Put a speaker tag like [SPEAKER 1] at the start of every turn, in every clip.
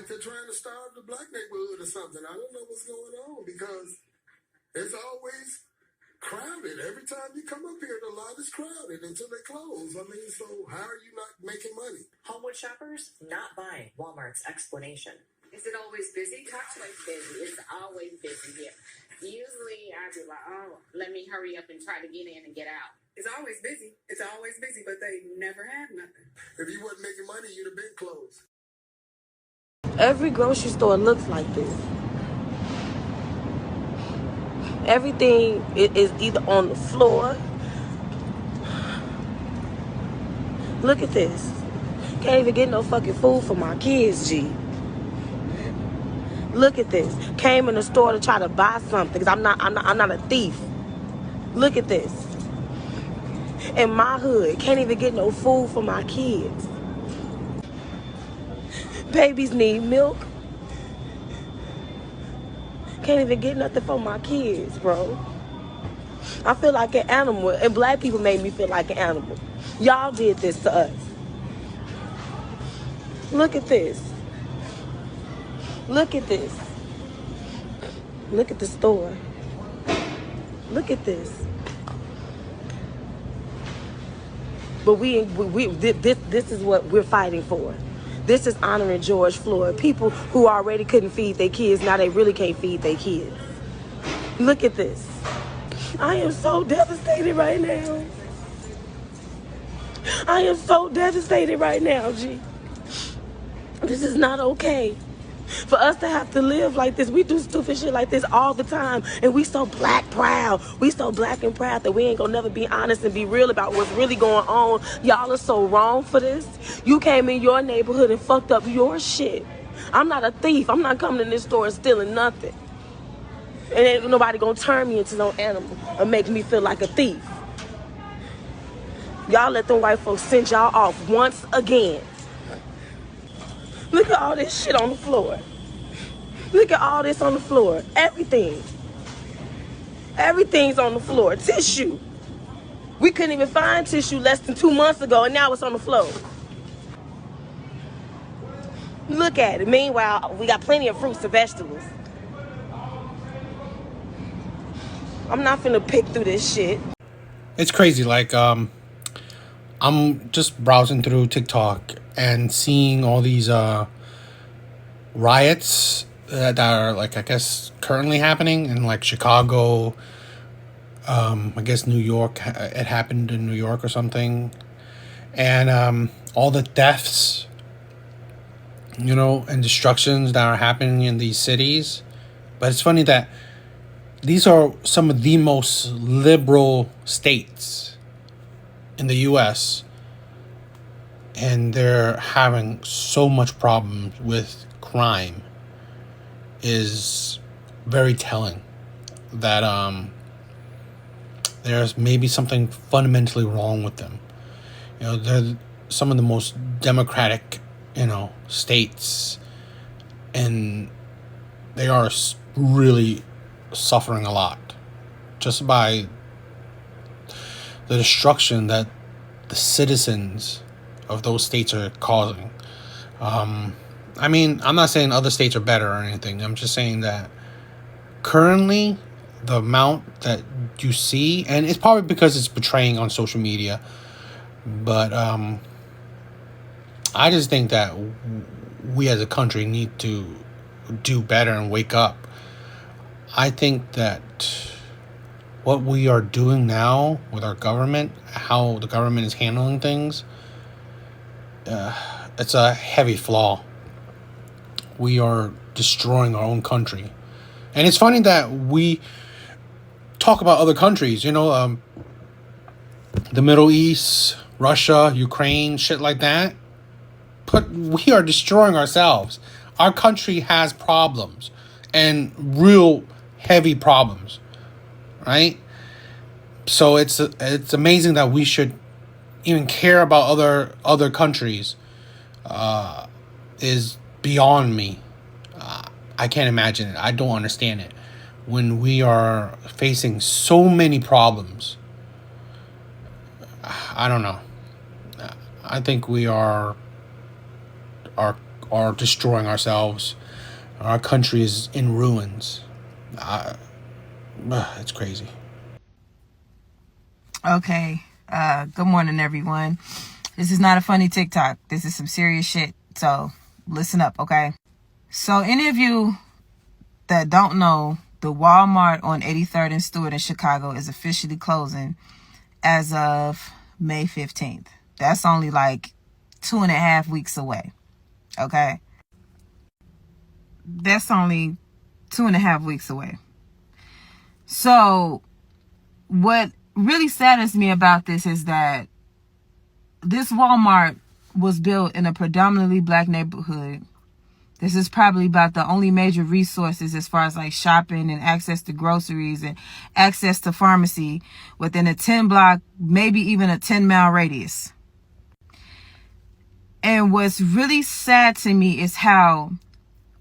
[SPEAKER 1] like they're trying to starve the black neighborhood or something. I don't know what's going on because it's always crowded. Every time you come up here, the lot is crowded until they close. I mean, so how are you not making money?
[SPEAKER 2] Homewood shoppers not buying Walmart's explanation.
[SPEAKER 3] Is it always busy? Talk to us. Busy. It's always busy here. Usually I'd be like, oh, let me hurry up and try to get in and get out.
[SPEAKER 4] It's always busy. It's always busy, but they never have nothing.
[SPEAKER 1] If you wasn't making money, you'd have been closed.
[SPEAKER 5] Every grocery store looks like this. Everything is either on the floor. Look at this. Can't even get no fucking food for my kids, G. Look at this. Came in the store to try to buy something because I'm not a thief. Look at this. In my hood, can't even get no food for my kids. Babies need milk. Can't even get nothing for my kids, bro. I feel like an animal, and black people made me feel like an animal. Y'all did this to us. Look at this. Look at this. Look at the store. Look at this. But this is what we're fighting for. This is honoring George Floyd. People who already couldn't feed their kids, now they really can't feed their kids. Look at this. I am so devastated right now. I am so devastated right now, G. This is not okay. For us to have to live like this, we do stupid shit like this all the time. And we so black proud. We so black and proud that we ain't gonna never be honest and be real about what's really going on. Y'all are so wrong for this. You came in your neighborhood and fucked up your shit. I'm not a thief. I'm not coming in this store and stealing nothing. And ain't nobody gonna turn me into no animal or make me feel like a thief. Y'all let them white folks send y'all off once again. Look at all this shit on the floor. Look at all this on the floor. Everything. Everything's on the floor. Tissue. We couldn't even find tissue less than 2 months ago, and now it's on the floor. Look at it. Meanwhile, we got plenty of fruits and vegetables. I'm not finna pick through this shit.
[SPEAKER 6] It's crazy. Like, I'm just browsing through TikTok and seeing all these riots that are, like, I guess currently happening in, like, Chicago. I guess New York. It happened in New York or something. And all the deaths, you know, and destructions that are happening in these cities. But it's funny that these are some of the most liberal states in the U.S., and they're having so much problems with crime. Is very telling that there's maybe something fundamentally wrong with them. You know, they're some of the most democratic, you know, states, and they are really suffering a lot just by the destruction that the citizens of those states are causing. I mean, I'm not saying other states are better or anything. I'm just saying that currently the amount that you see, and it's probably because it's portraying on social media, but I just think that we as a country need to do better and wake up. I think that what we are doing now with our government, how the government is handling things, it's a heavy flaw. We are destroying our own country. And it's funny that we talk about other countries, you know, the Middle East, Russia, Ukraine, shit like that. But we are destroying ourselves. Our country has problems, and real heavy problems, right? So it's amazing that we should even care about other countries. Is beyond me. I can't imagine it. I don't understand it. When we are facing so many problems, I don't know. I think we are are destroying ourselves. Our country is in ruins. It's crazy.
[SPEAKER 5] Okay. Good morning, everyone. This is not a funny TikTok. This is some serious shit. So listen up, okay? So any of you that don't know, the Walmart on 83rd and Stewart in Chicago is officially closing as of May 15th. That's only like 2.5 weeks away. Okay? That's only 2.5 weeks away. So what really saddens me about this is that this Walmart was built in a predominantly black neighborhood. This is probably about the only major resources as far as like shopping and access to groceries and access to pharmacy within a 10 block, maybe even a 10-mile radius. And what's really sad to me is how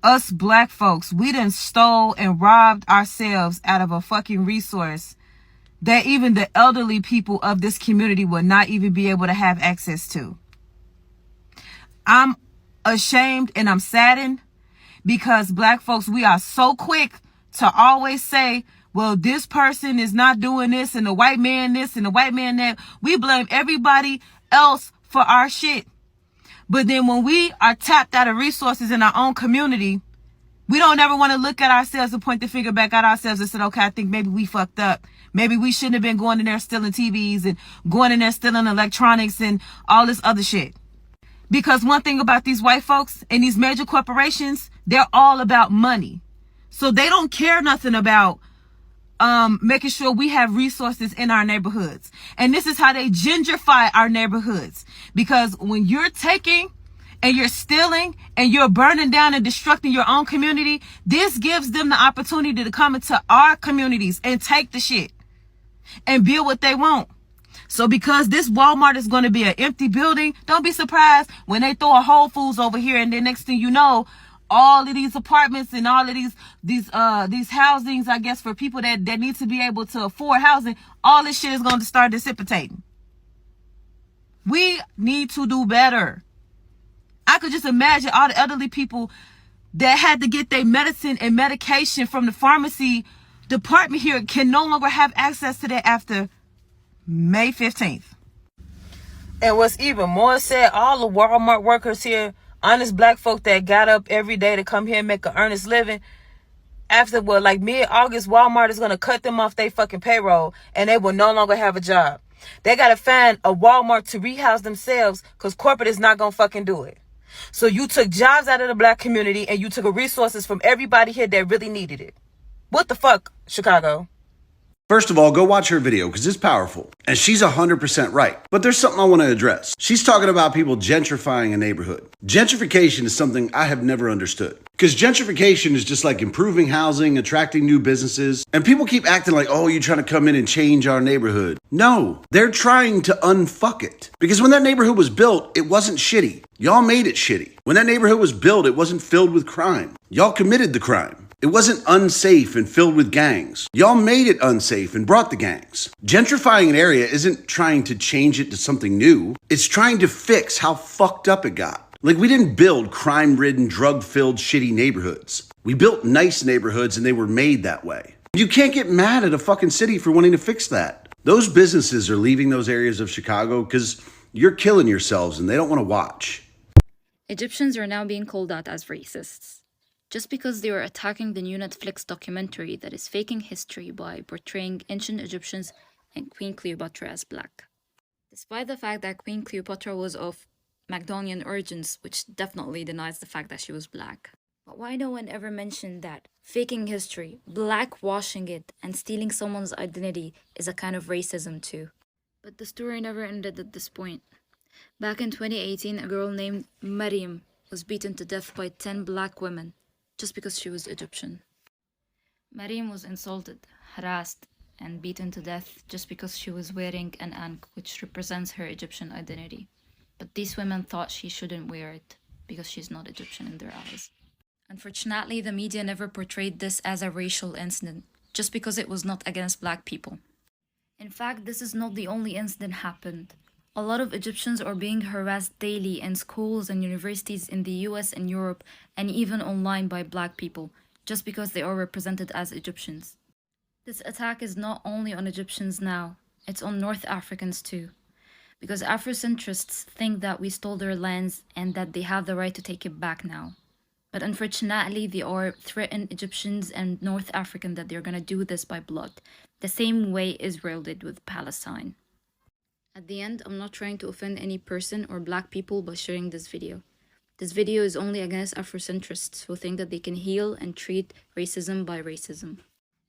[SPEAKER 5] us black folks, we done stole and robbed ourselves out of a fucking resource that even the elderly people of this community would not even be able to have access to. I'm ashamed and I'm saddened because black folks, we are so quick to always say, well, this person is not doing this and the white man this and the white man that. We blame everybody else for our shit. But then when we are tapped out of resources in our own community, we don't ever want to look at ourselves and point the finger back at ourselves and say, okay, I think maybe we fucked up. Maybe we shouldn't have been going in there stealing TVs and going in there stealing electronics and all this other shit. Because one thing about these white folks and these major corporations, they're all about money. So they don't care nothing about making sure we have resources in our neighborhoods. And this is how they gentrify our neighborhoods. Because when you're taking and you're stealing and you're burning down and destructing your own community, this gives them the opportunity to come into our communities and take the shit and build what they want. So because this Walmart is going to be an empty building, don't be surprised when they throw a Whole Foods over here, and then next thing you know, all of these apartments and all of these housings, I guess, for people that need to be able to afford housing, all this shit is going to start dissipating. We need to do better. I could just imagine all the elderly people that had to get their medicine and medication from the pharmacy department here can no longer have access to that after May 15th. And what's even more sad, all the Walmart workers here, honest black folk that got up every day to come here and make an earnest living, after like mid-August, Walmart is going to cut them off their fucking payroll and they will no longer have a job. They got to find a Walmart to rehouse themselves because corporate is not going to fucking do it. So you took jobs out of the black community and you took resources from everybody here that really needed it. What the fuck, Chicago?
[SPEAKER 7] First of all, go watch her video because it's powerful. And she's 100% right. But there's something I want to address. She's talking about people gentrifying a neighborhood. Gentrification is something I have never understood. Because gentrification is just like improving housing, attracting new businesses. And people keep acting like, oh, you're trying to come in and change our neighborhood. No, they're trying to unfuck it. Because when that neighborhood was built, it wasn't shitty. Y'all made it shitty. When that neighborhood was built, it wasn't filled with crime. Y'all committed the crime. It wasn't unsafe and filled with gangs. Y'all made it unsafe and brought the gangs. Gentrifying an area isn't trying to change it to something new. It's trying to fix how fucked up it got. Like, we didn't build crime-ridden, drug-filled, shitty neighborhoods. We built nice neighborhoods and they were made that way. You can't get mad at a fucking city for wanting to fix that. Those businesses are leaving those areas of Chicago because you're killing yourselves and they don't want to watch.
[SPEAKER 8] Egyptians are now being called out as racists, just because they were attacking the new Netflix documentary that is faking history by portraying ancient Egyptians and Queen Cleopatra as black. Despite the fact that Queen Cleopatra was of Macedonian origins, which definitely denies the fact that she was black. But why no one ever mentioned that faking history, blackwashing it, and stealing someone's identity is a kind of racism too? But the story never ended at this point. Back in 2018, a girl named Mariam was beaten to death by 10 black women just because she was Egyptian. Mariam was insulted, harassed, and beaten to death just because she was wearing an ankh, which represents her Egyptian identity. But these women thought she shouldn't wear it because she's not Egyptian in their eyes. Unfortunately, the media never portrayed this as a racial incident just because it was not against black people. In fact, this is not the only incident happened. A lot of Egyptians are being harassed daily in schools and universities in the US and Europe, and even online by black people, just because they are represented as Egyptians. This attack is not only on Egyptians now, it's on North Africans too. Because Afrocentrists think that we stole their lands and that they have the right to take it back now. But unfortunately, they are threatening Egyptians and North African that they're gonna do this by blood, the same way Israel did with Palestine. At the end, I'm not trying to offend any person or black people by sharing this video. This video is only against Afrocentrists who think that they can heal and treat racism by racism.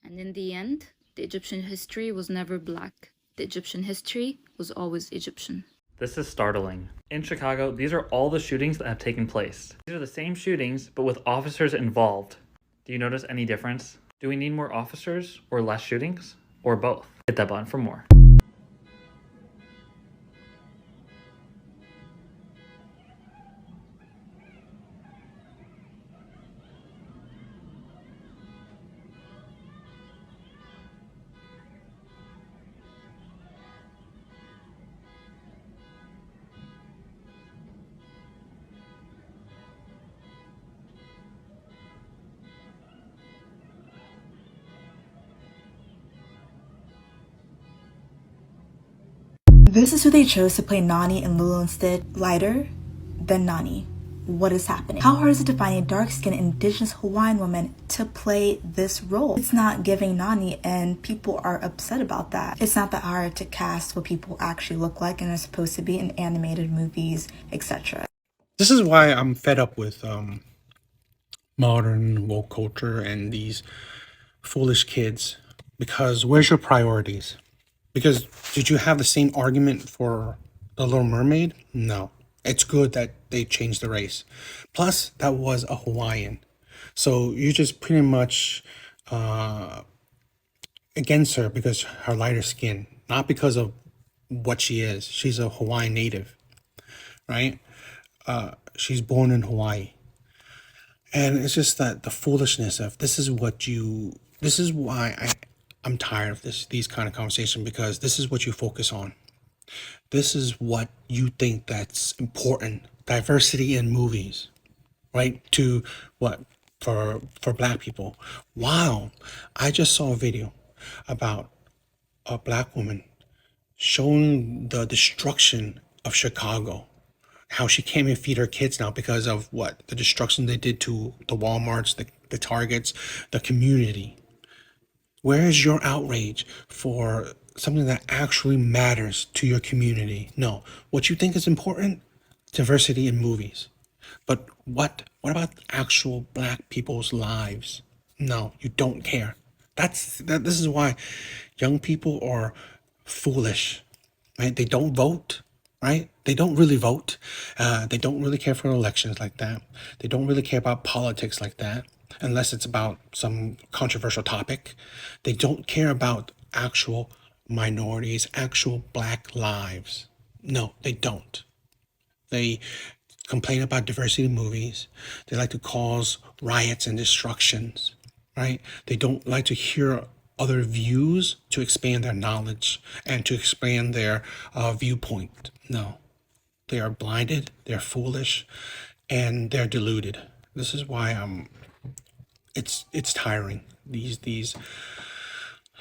[SPEAKER 8] And in the end, the Egyptian history was never black. The Egyptian history was always Egyptian.
[SPEAKER 9] This is startling. In Chicago, these are all the shootings that have taken place. These are the same shootings, but with officers involved. Do you notice any difference? Do we need more officers or less shootings? Or both? Hit that button for more.
[SPEAKER 10] This is who they chose to play Nani and Lulu instead. Lighter than Nani. What is happening? How hard is it to find a dark-skinned indigenous Hawaiian woman to play this role? It's not giving Nani, and people are upset about that. It's not that hard to cast what people actually look like and are supposed to be in animated movies, etc.
[SPEAKER 6] This is why I'm fed up with modern woke culture and these foolish kids. Because where's your priorities? Because did you have the same argument for The Little Mermaid? No. It's good that they changed the race. Plus, that was a Hawaiian. So you just pretty much against her because her lighter skin, not because of what she is. She's a Hawaiian native, right? She's born in Hawaii. And it's just that the foolishness of this is why I'm tired of these kind of conversations, because this is what you focus on. This is what you think that's important. Diversity in movies, right? To what? For black people. Wow. I just saw a video about a black woman showing the destruction of Chicago. How she can't even feed her kids now because of what? The destruction they did to the Walmarts, the Targets, the community. Where is your outrage for something that actually matters to your community? No. What you think is important? Diversity in movies. But what about actual black people's lives? No, you don't care. This is why young people are foolish, right? They don't vote, right? They don't really vote. They don't really care for elections like that. They don't really care about politics like that, unless it's about some controversial topic. They don't care about actual minorities, actual black lives. No, they don't. They complain about diversity in movies. They like to cause riots and destructions, right? They don't like to hear other views to expand their knowledge and to expand their viewpoint. No, they are blinded, they're foolish, and they're deluded. This is why it's tiring. These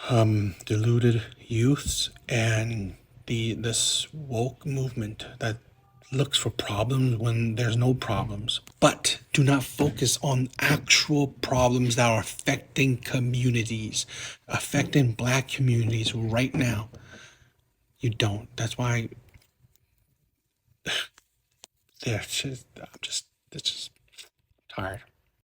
[SPEAKER 6] deluded youths and this woke movement that looks for problems when there's no problems, but do not focus on actual problems that are affecting communities, affecting black communities right now. You don't. That's why it's just tired.